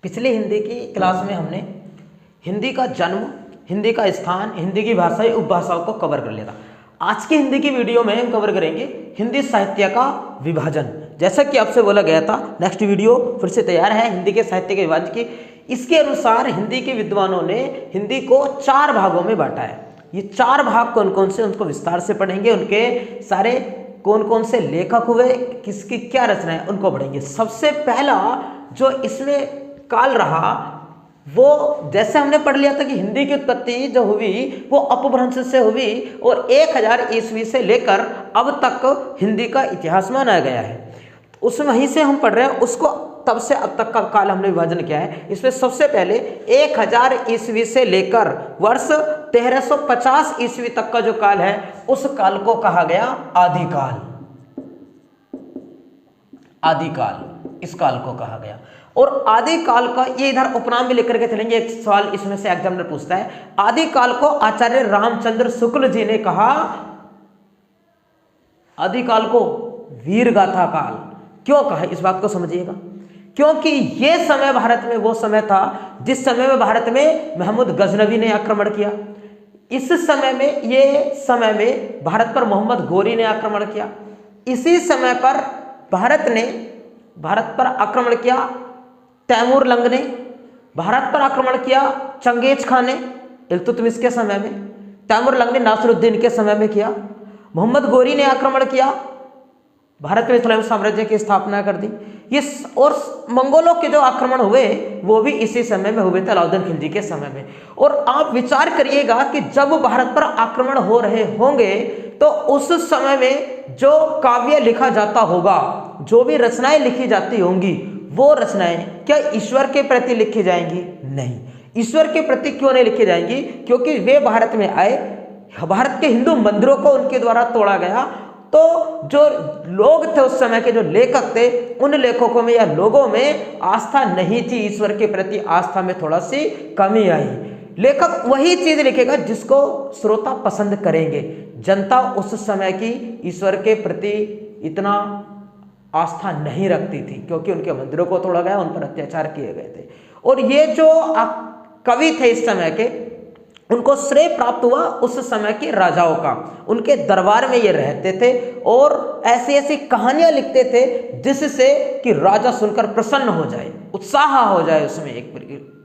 पिछले हिंदी की क्लास में हमने हिंदी का जन्म, हिंदी का स्थान, हिंदी की भाषाएं, उपभाषाओं को कवर कर लिया था। आज की हिंदी की वीडियो में हम कवर करेंगे हिंदी साहित्य का विभाजन। जैसा कि आपसे बोला गया था, नेक्स्ट वीडियो फिर से तैयार है हिंदी के साहित्य के विभाजन की। इसके अनुसार हिंदी के विद्वानों ने हिंदी को 4 भागों में बांटा है। ये 4 भाग कौन कौन से, उनको विस्तार से पढ़ेंगे। उनके सारे कौन कौन से लेखक हुए, किसकी क्या रचना है, उनको पढ़ेंगे। सबसे पहला जो इसमें काल रहा वो, जैसे हमने पढ़ लिया था कि हिंदी की उत्पत्ति जो हुई वो अपभ्रंश से हुई और 1000 ईस्वी से लेकर अब तक हिंदी का इतिहास माना गया है। उस वहीं से हम पढ़ रहे हैं, उसको तब से अब तक का काल हमने विभाजन किया है। इसमें सबसे पहले 1000 ईस्वी से लेकर वर्ष 1350 ईस्वी तक का जो काल है उस काल को कहा गया आदिकाल। आदिकाल, इस काल को कहा गया। और आदिकाल का ये इधर उपनाम भी लेकर के चलेंगे, एक सवाल इसमें से एग्जामिनर पूछता है। आदिकाल को आचार्य रामचंद्र शुक्ल जी ने कहा, आदिकाल को वीर गाथा काल क्यों कहा, इस बात को समझिएगा। क्योंकि ये समय भारत में वो समय था जिस समय में भारत में महमूद गजनवी ने आक्रमण किया। इस समय में, ये समय में भारत पर मोहम्मद गोरी ने आक्रमण किया। इसी समय पर भारत पर आक्रमण किया तैमूर लंग ने, भारत पर आक्रमण किया चंगेज खान ने इल्तुतमिश के समय में, तैमूर लंग ने नासिरुद्दीन के समय में किया, मोहम्मद गोरी ने आक्रमण किया, भारत में इस्लामी साम्राज्य की स्थापना कर दी। ये और मंगोलों के जो आक्रमण हुए वो भी इसी समय में हुए थे, अलाउद्दीन खिलजी के समय में। और आप विचार करिएगा कि जब भारत पर आक्रमण हो रहे होंगे तो उस समय में जो काव्य लिखा जाता होगा, जो भी रचनाएं लिखी जाती होंगी, वो रचनाएं क्या ईश्वर के प्रति लिखी जाएंगी? नहीं। ईश्वर के प्रति क्यों नहीं लिखी जाएंगी? क्योंकि वे भारत में आए, भारत के हिंदू मंदिरों को उनके द्वारा तोड़ा गया, तो जो लोग थे उस समय के, जो लेखक थे, उन लेखकों में या लोगों में आस्था नहीं थी, ईश्वर के प्रति आस्था में थोड़ा सी कमी आई। लेखक वही चीज लिखेगा जिसको श्रोता पसंद करेंगे। जनता उस समय की ईश्वर के प्रति इतना आस्था नहीं रखती थी क्योंकि उनके मंदिरों को तोड़ा गया, उन पर अत्याचार किए गए थे। और ये जो कवि थे इस समय के, उनको श्रेय प्राप्त हुआ उस समय के राजाओं का। उनके दरबार में ये रहते थे और ऐसी ऐसी कहानियां लिखते थे जिससे कि राजा सुनकर प्रसन्न हो जाए, उत्साह हो जाए, उसमें एक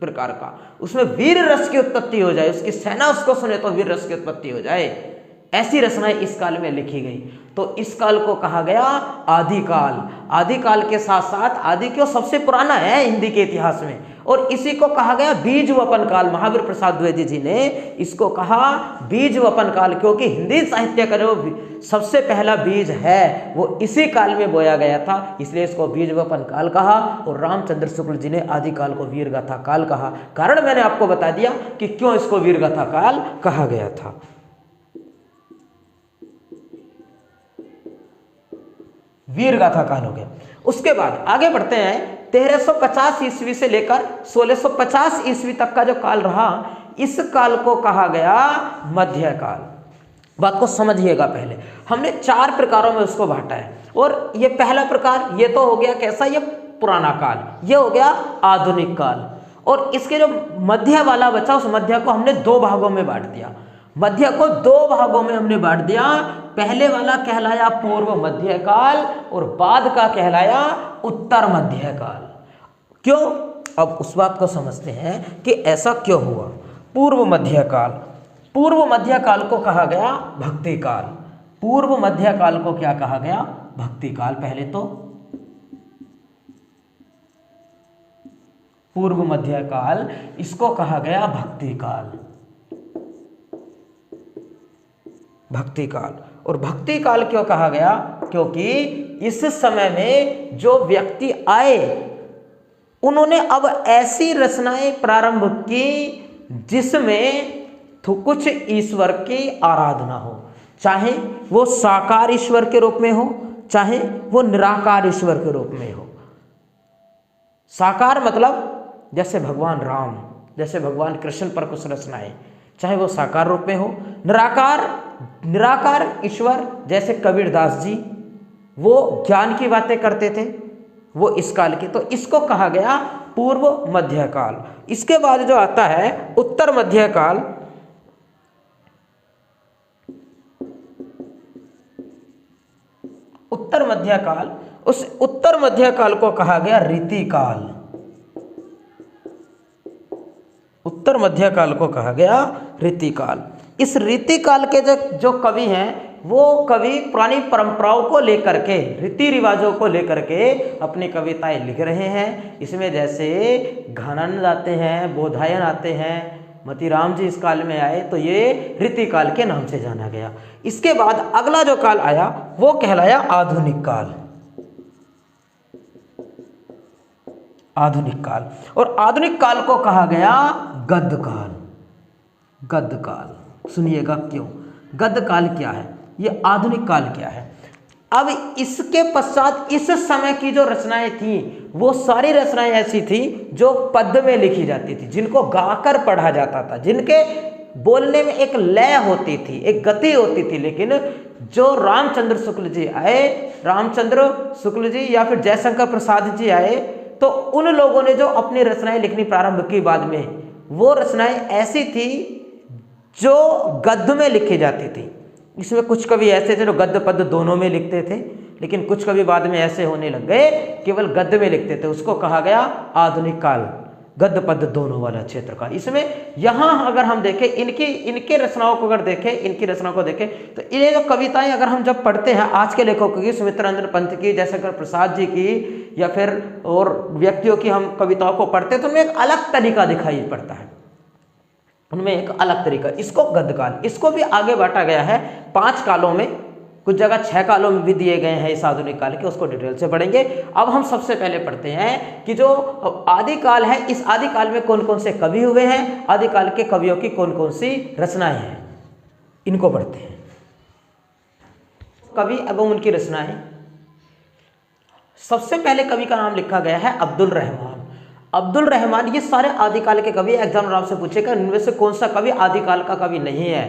प्रकार का, उसमें वीर रस की उत्पत्ति हो जाए, उसकी सेना उसको सुने तो वीर रस की उत्पत्ति हो जाए। ऐसी रचनाएं इस काल में लिखी गई। तो इस काल को कहा गया आदिकाल। आदिकाल के साथ साथ आदि क्यों सबसे पुराना है हिंदी के इतिहास में, और इसी को कहा गया बीज वपन काल। महावीर प्रसाद द्विवेदी जी ने इसको कहा बीज वपन काल, क्योंकि हिंदी साहित्य का जो सबसे पहला बीज है वो इसी काल में बोया गया था, इसलिए इसको बीज वपन काल कहा। और रामचंद्र शुक्ल जी ने आदिकाल को वीरगाथा काल कहा। कारण मैंने आपको बता दिया कि क्यों इसको वीरगाथा काल कहा गया था। वीरगाथा काल हो गया। उसके बाद आगे बढ़ते हैं। 1350 ईस्वी से लेकर 1650 ईस्वी तक का जो काल रहा, इस काल को कहा गया मध्यकाल। बात को समझिएगा। पहले हमने 4 प्रकारों में उसको बांटा है, और ये पहला प्रकार ये तो हो गया कैसा, ये पुराना काल, ये हो गया आधुनिक काल। और इसके जो मध्य वाला बचा, उस मध्य को हमने 2 भागों में बांट दिया। मध्य को 2 भागों में हमने बांट दिया। पहले वाला कहलाया पूर्व मध्य काल और बाद का कहलाया उत्तर मध्य काल। क्यों? अब उस बात को समझते हैं कि ऐसा क्यों हुआ। पूर्व मध्य काल, पूर्व मध्य काल को कहा गया भक्ति काल। पूर्व मध्य काल को क्या कहा गया? भक्ति काल। पहले तो पूर्व मध्य काल, इसको कहा गया भक्ति काल। भक्ति काल। और भक्ति काल क्यों कहा गया? क्योंकि इस समय में जो व्यक्ति आए उन्होंने अब ऐसी रचनाएं प्रारंभ की जिसमें कुछ ईश्वर की आराधना हो, चाहे वो साकार ईश्वर के रूप में हो, चाहे वो निराकार ईश्वर के रूप में हो। साकार मतलब जैसे भगवान राम, जैसे भगवान कृष्ण पर कुछ रचनाएं, चाहे वो साकार रूप में हो। निराकार ईश्वर जैसे कबीरदास जी, वो ज्ञान की बातें करते थे, वो इस काल के। तो इसको कहा गया पूर्व मध्यकाल। इसके बाद जो आता है उत्तर मध्यकाल। उत्तर मध्यकाल, उस उत्तर मध्यकाल को कहा गया रीतिकाल। उत्तर मध्यकाल को कहा गया रीतिकाल। इस रीतिकाल के जो कवि हैं वो कवि पुरानी परंपराओं को लेकर के, रीति रिवाजों को लेकर के अपनी कविताएं लिख रहे हैं। इसमें जैसे घनानंद आते हैं, बोधायन आते हैं, मोतीराम जी इस काल में आए, तो ये रीतिकाल के नाम से जाना गया। इसके बाद अगला जो काल आया वो कहलाया आधुनिक काल। आधुनिक काल, और आधुनिक काल को कहा गया गद्य काल। गद्य काल सुनिएगा क्यों, गद्य काल क्या है, ये आधुनिक काल क्या है। अब इसके पश्चात इस समय की जो रचनाएं थी वो सारी रचनाएं ऐसी थी जो पद्य में लिखी जाती थी, जिनको गाकर पढ़ा जाता था, जिनके बोलने में एक लय होती थी, एक गति होती थी। लेकिन जो रामचंद्र शुक्ल जी आए, रामचंद्र शुक्ल जी या फिर जयशंकर प्रसाद जी आए, तो उन लोगों ने जो अपनी रचनाएं लिखनी प्रारंभ की बाद में, वो रचनाएं ऐसी थी जो गद्य में लिखी जाती थी। इसमें कुछ कवि ऐसे थे जो गद्य पद्य दोनों में लिखते थे, लेकिन कुछ कवि बाद में ऐसे होने लग गए केवल गद्य में लिखते थे। उसको कहा गया आधुनिक काल, गद्य पद्य दोनों वाला क्षेत्र का। इसमें यहाँ अगर हम देखें इनके रचनाओं को अगर देखें, इनकी रचनाओं को देखें, तो ये जो कविताएं अगर हम जब पढ़ते हैं आज के लेखकों की, सुमित्रा नंदन पंत की, जयशंकर प्रसाद जी की, या फिर और व्यक्तियों की हम कविताओं को पढ़ते हैं, तो उनमें एक अलग तरीका दिखाई पड़ता है, उनमें एक अलग तरीका। इसको गद्य काल, इसको भी आगे बांटा गया है 5 कालों में, कुछ जगह 6 कालों में भी दिए गए हैं इस आधुनिक काल के, उसको डिटेल से पढ़ेंगे। अब हम सबसे पहले पढ़ते हैं कि जो आदिकाल है, इस आदिकाल में कौन कौन से कवि हुए हैं, आदिकाल के कवियों की कौन कौन सी रचनाएं हैं, इनको पढ़ते हैं। कवि एवं उनकी रचनाएं। सबसे पहले कवि का नाम लिखा गया है अब्दुल रहमान। अब्दुल रहमान, ये सारे आदिकाल के कवि। एग्जामिनर आपसे पूछेगा इनमें से कौन सा कवि आदिकाल का कवि नहीं है,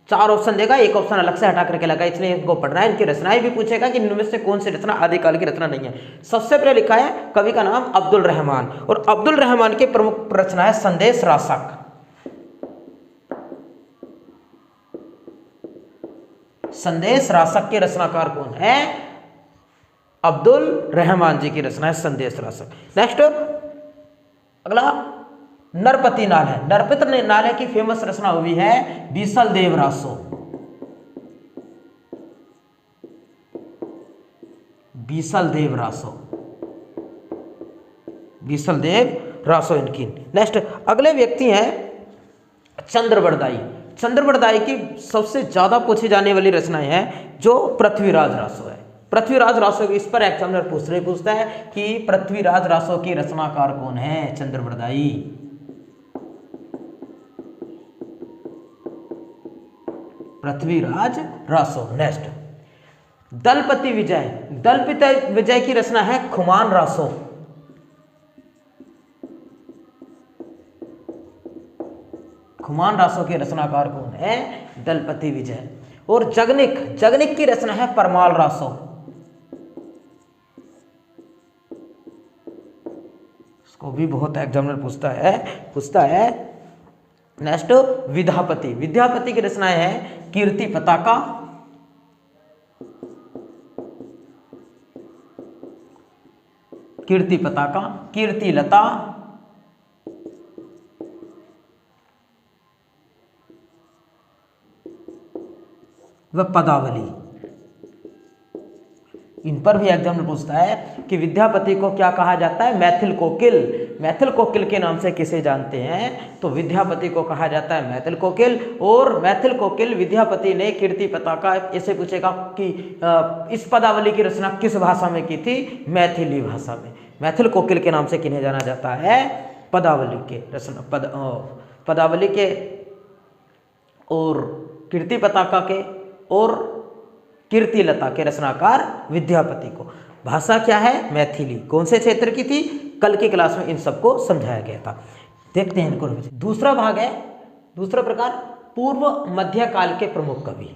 4 ऑप्शन देगा, एक ऑप्शन अलग से हटा करके लगा, इसलिए इनको पढ़ना है। इनकी रचनाएं भी पूछेगा कि इनमें से कौन सी रचना आदिकाल की रचना नहीं है। सबसे पहले लिखा है कवि का नाम अब्दुल रहमान, और अब्दुल रहमान की प्रमुख रचना है संदेश रासक। संदेश रासक के रचनाकार कौन है? अब्दुल रहमान जी की रचना है संदेश रासक। नेक्स्ट अगला नरपति नाल है। नरपति नाले की फेमस रचना हुई है बीसल देव रासो। बीसल देव रासो, बीसल देव रासो इनकी। नेक्स्ट अगले व्यक्ति हैं चंद्रवरदाई। चंद्रवरदाई की सबसे ज्यादा पूछी जाने वाली रचनाएं हैं जो पृथ्वीराज रासो है। पृथ्वीराज रासो, इस पर एग्जामिनर पूछता है कि पृथ्वीराज रासो की रचनाकार कौन है? चंद्रवरदाई। पृथ्वीराज रासो। नेक्स्ट दलपति विजय। दलपति विजय की रचना है खुमान रासो। खुमान रासो के रचनाकार कौन है? दलपति विजय। और जगनिक, जगनिक की रचना है परमाल रासो। इसको भी बहुत एग्जामिनर पूछता है। नेक्स्ट विद्यापति। विद्यापति की रचनाएं हैं कीर्ति पताका, कीर्ति पताका, कीर्ति लता, व पदावली। इन पर भी एग्जाम में पूछता है कि विद्यापति को क्या कहा जाता है? मैथिल कोकिल। मैथिल कोकिल के नाम से किसे जानते हैं? तो विद्यापति को कहा जाता है मैथिल कोकिल। और मैथिल कोकिल विद्यापति ने कीर्ति पताका, ऐसे पूछेगा कि इस पदावली की रचना किस भाषा में की थी? मैथिली भाषा में। मैथिल कोकिल के नाम से किन्हें जाना जाता है? पदावली के रचना, पदावली के और कीर्ति पताका के और कीर्ति लता के रचनाकार विद्यापति को। भाषा क्या है? मैथिली। कौन से क्षेत्र की थी? कल की क्लास में इन सबको समझाया गया था। देखते हैं इनको। दूसरा भाग है, दूसरा प्रकार पूर्व मध्यकाल के प्रमुख कवि।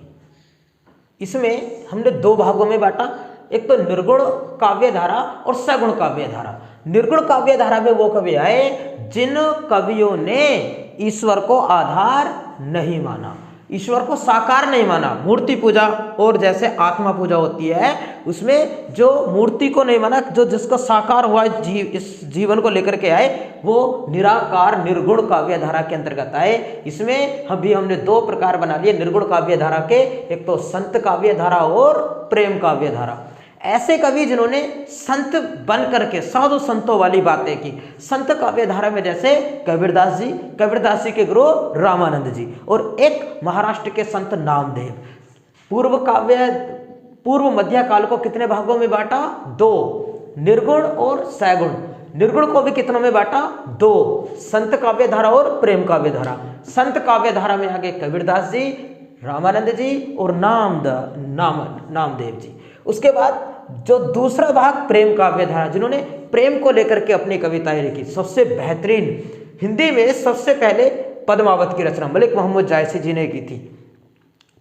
इसमें हमने 2 भागों में बांटा। एक तो निर्गुण काव्य धारा और सगुण काव्य धारा। निर्गुण काव्य धारा में वो कवि आए जिन कवियों ने ईश्वर को आधार नहीं माना, ईश्वर को साकार नहीं माना। मूर्ति पूजा और जैसे आत्मा पूजा होती है, उसमें जो मूर्ति को नहीं माना, जो जिसको साकार हुआ इस जीवन को लेकर के आए, वो निराकार निर्गुण काव्य धारा के अंतर्गत आए। इसमें हमने दो प्रकार बना लिए निर्गुण काव्य धारा के, एक तो संत काव्य धारा और प्रेम काव्य धारा। ऐसे कवि जिन्होंने संत बन करके साधु संतों वाली बातें की। संत काव्य धारा में जैसे कबीरदास जी के गुरु रामानंद जी, और एक महाराष्ट्र के संत नामदेव। पूर्व मध्य काल को कितने भागों में बांटा? दो, निर्गुण और सगुण। निर्गुण को भी कितनों में बांटा? दो, संत काव्य धारा और प्रेम काव्य धारा। संत काव्य धारा में आगे कबीरदास जी, रामानंद जी और नामदेव जी। उसके बाद जो दूसरा भाग प्रेम काव्य धारा, जिन्होंने प्रेम को लेकर के अपनी कविताएं लिखी। सबसे बेहतरीन हिंदी में सबसे पहले पद्मावत की रचना मलिक मोहम्मद जायसी जी ने की थी।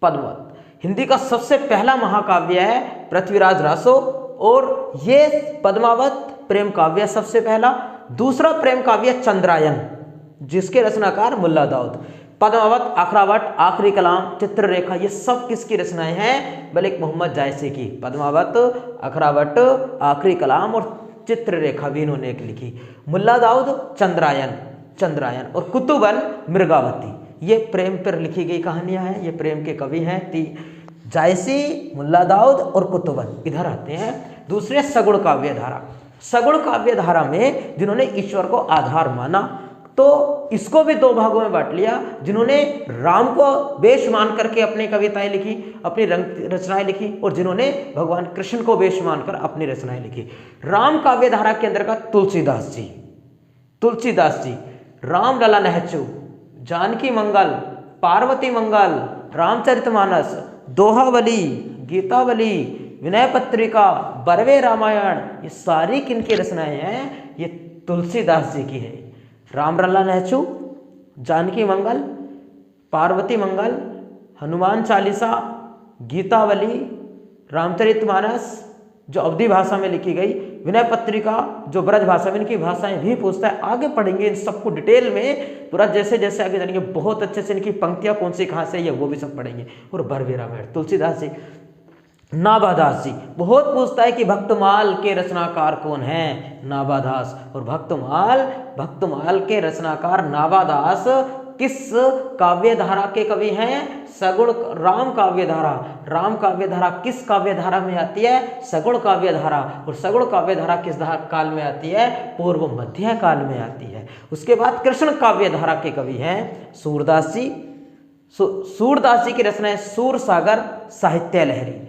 पद्मावत हिंदी का सबसे पहला महाकाव्य है पृथ्वीराज रासो, और ये पद्मावत प्रेम काव्य सबसे पहला। दूसरा प्रेम काव्य चंद्रायन, जिसके रचनाकार मुल्ला दाऊद। पद्मावत, अखरावट, आखिरी कलाम, चित्ररेखा, ये सब किसकी रचनाएं हैं? मलिक मोहम्मद जायसी की। पद्मावत, अखरावट, आखिरी कलाम और चित्ररेखा भी इन्होंने लिखी। मुल्ला दाऊद चंद्रायन और कुतुबन मृगावती, ये प्रेम पर लिखी गई कहानियां हैं। ये प्रेम के कवि हैं जायसी, मुल्ला दाऊद और कुतुबन। इधर आते हैं दूसरे सगुण काव्य धारा। सगुण काव्य धारा में जिन्होंने ईश्वर को आधार माना, तो इसको भी दो भागों में बांट लिया। जिन्होंने राम को वेश मान करके अपनी कविताएं लिखी, अपनी रचनाएं लिखी, और जिन्होंने भगवान कृष्ण को वेश मानकर अपनी रचनाएं लिखी। राम काव्य धारा के अंतर्गत तुलसीदास जी, राम लला नहचु, जानकी मंगल, पार्वती मंगल, रामचरितमानस, दोहावली, गीतावली, विनय पत्रिका, बरवे रामायण, ये सारी किनकी रचनाएं हैं? ये तुलसीदास जी की है। राम लला नहचु, जानकी मंगल, पार्वती मंगल, हनुमान चालीसा, गीतावली, रामचरितमानस जो अवधी भाषा में लिखी गई, विनय पत्रिका जो ब्रज भाषा में, इनकी भाषाएं भी पूछता है। आगे पढ़ेंगे इन सबको डिटेल में पूरा, जैसे जैसे आगे जानेंगे बहुत अच्छे से इनकी पंक्तियां कौन सी कहाँ से है वो भी सब पढ़ेंगे। और बरवे रामायण, तुलसीदास जी। नाभादास जी बहुत पूछता है कि भक्तमाल के रचनाकार कौन है? नाभादास। और भक्तमाल के रचनाकार नाभादास किस काव्य धारा के कवि हैं? सगुण राम काव्य धारा। राम काव्य धारा किस काव्य धारा में आती है? सगुण काव्य धारा। और सगुण काव्य धारा किस काल में आती है? पूर्व मध्य काल में आती है। उसके बाद कृष्ण काव्य धारा के कवि हैं सूरदास जी। सूरदास जी की रचना है सूरसागर साहित्य लहरी।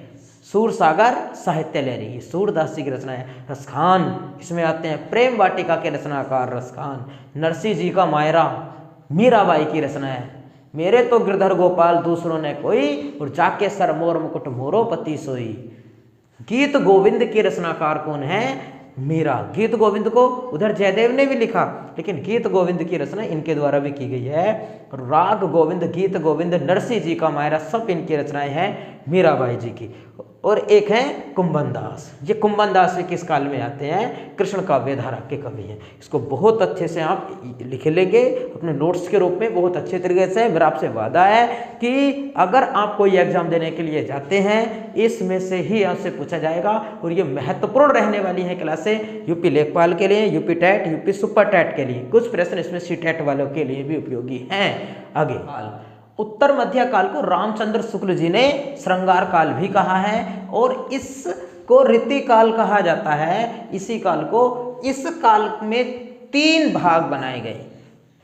ये सूरदास जी की रचना है। रसखान, इसमें आते हैं प्रेम वाटिका के रचनाकार रसखान। नरसिंह जी का मायरा मीराबाई की रचना है। मेरे तो गिरधर गोपाल दूसरों ने कोई, और जाके सर मोर मुकुट मोरो पति सोई। गीत गोविंद के रचनाकार कौन है? मीरा। गीत गोविंद को उधर जयदेव ने भी लिखा, लेकिन गीत गोविंद की रचना इनके द्वारा भी की गई है। राग गोविंद, गीत गोविंद, नरसिंह जी का मायरा, सब इनकी रचनाएं हैं मीराबाई जी की। और एक है कुंभन दास। ये कुंभन दास भी किस काल में आते हैं? कृष्ण काव्य धारा के कवि हैं। इसको बहुत अच्छे से आप लिख लेंगे अपने नोट्स के रूप में, बहुत अच्छे तरीके से। मेरा आपसे वादा है कि अगर आप कोई एग्जाम देने के लिए जाते हैं, इसमें से ही आपसे पूछा जाएगा। और ये महत्वपूर्ण रहने वाली है क्लासें यूपी लेखपाल के लिए, UP TET, UP super TET के लिए। कुछ प्रश्न इसमें सी टेट वालों के लिए भी उपयोगी हैं। आगे उत्तर मध्य काल को रामचंद्र शुक्ल जी ने श्रृंगार काल भी कहा है, और इसको रीति काल कहा जाता है। इसी काल को, इस काल में 3 भाग बनाए गए: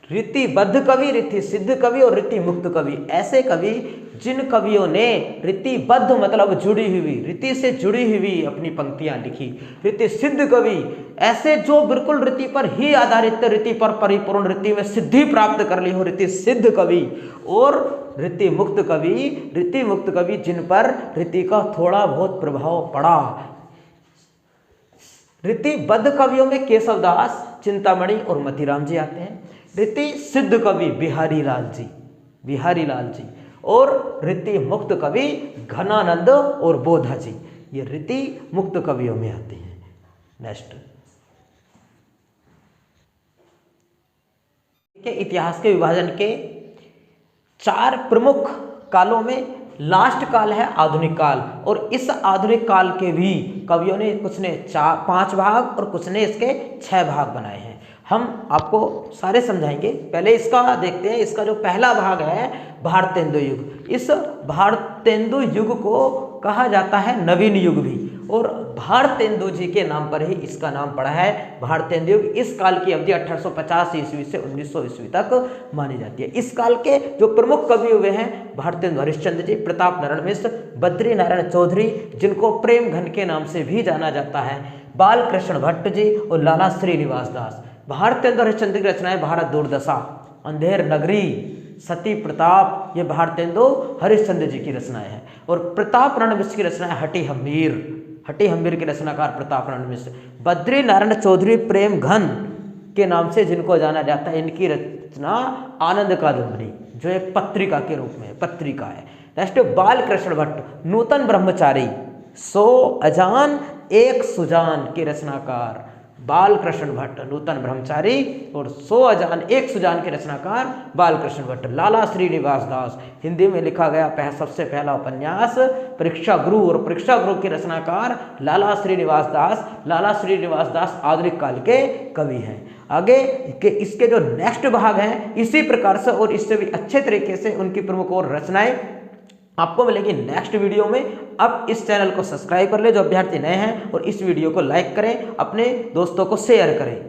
रीतिबद्ध कवि, रीति सिद्ध कवि और रीति मुक्त कवि। ऐसे कवि जिन कवियों ने रीतिबद्ध मतलब जुड़ी हुई, रीति से जुड़ी हुई अपनी पंक्तियां लिखी। रीति सिद्ध कवि ऐसे जो बिल्कुल रीति पर ही आधारित, रीति पर परिपूर्ण, रीति में सिद्धि प्राप्त कर ली हो, रीति सिद्ध कवि। और रीति मुक्त कवि जिन पर रीति का थोड़ा बहुत प्रभाव पड़ा। रीतिबद्ध कवियों में केशवदास, चिंतामणि और मतीराम जी आते हैं। रीति सिद्ध कवि बिहारी लाल जी और रीति मुक्त कवि घनानंद और बोधा जी। ये रीति मुक्त कवियों में आती हैं। नेक्स्ट के इतिहास के विभाजन के 4 प्रमुख कालों में लास्ट काल है आधुनिक काल, और इस आधुनिक काल के भी कवियों ने कुछ ने 5 भाग और कुछ ने इसके 6 भाग बनाए हैं। हम आपको सारे समझाएंगे। पहले इसका देखते हैं। इसका जो पहला भाग है भारतेंदु युग। इस भारतेंदु युग को कहा जाता है नवीन युग भी, और भारतेंदु जी के नाम पर ही इसका नाम पड़ा है भारतेंदु युग। इस काल की अवधि 1850 ईस्वी से 1900 ईस्वी तक मानी जाती है। इस काल के जो प्रमुख कवि हुए हैं भारतेंदु हरिश्चंद्र जी, प्रताप नारायण मिश्र, बद्री नारायण चौधरी जिनको प्रेम घन के नाम से भी जाना जाता है, बालकृष्ण भट्ट जी और लाला श्रीनिवास दास। भारतेंदु हरिश्चंद्र की रचनाएं भारत दुर्दशा, अंधेर नगरी, सती प्रताप, ये भारतेंदु हरिश्चंद्र जी की रचनाएं हैं। और प्रताप नारायण मिश्र की रचना है हटी हम्मीर के रचनाकार प्रताप नारायण मिश्र। बद्री नारायण चौधरी प्रेम घन के नाम से जिनको जाना जाता है, इनकी रचना आनंद कादम्बरी जो एक पत्रिका के रूप में पत्रिका है। नेक्स्ट बालकृष्ण भट्ट नूतन ब्रह्मचारी, 100 अजान एक सुजान के रचनाकार बालकृष्ण भट्ट नूतन ब्रह्मचारी, और 100 अजान एक सुजान के रचनाकार बालकृष्ण भट्ट। लाला श्रीनिवास दास हिंदी में लिखा गया सबसे पहला उपन्यास परीक्षा गुरु, और परीक्षा गुरु के रचनाकार लाला श्रीनिवास दास। लाला श्रीनिवास दास आधुनिक काल के कवि हैं। आगे के इसके जो नेक्स्ट भाग हैं इसी प्रकार से और इससे भी अच्छे तरीके से उनकी प्रमुख और रचनाएं आपको मिलेगी नेक्स्ट वीडियो में। अब इस चैनल को सब्सक्राइब कर ले जो अभ्यर्थी नए हैं, और इस वीडियो को लाइक करें, अपने दोस्तों को शेयर करें।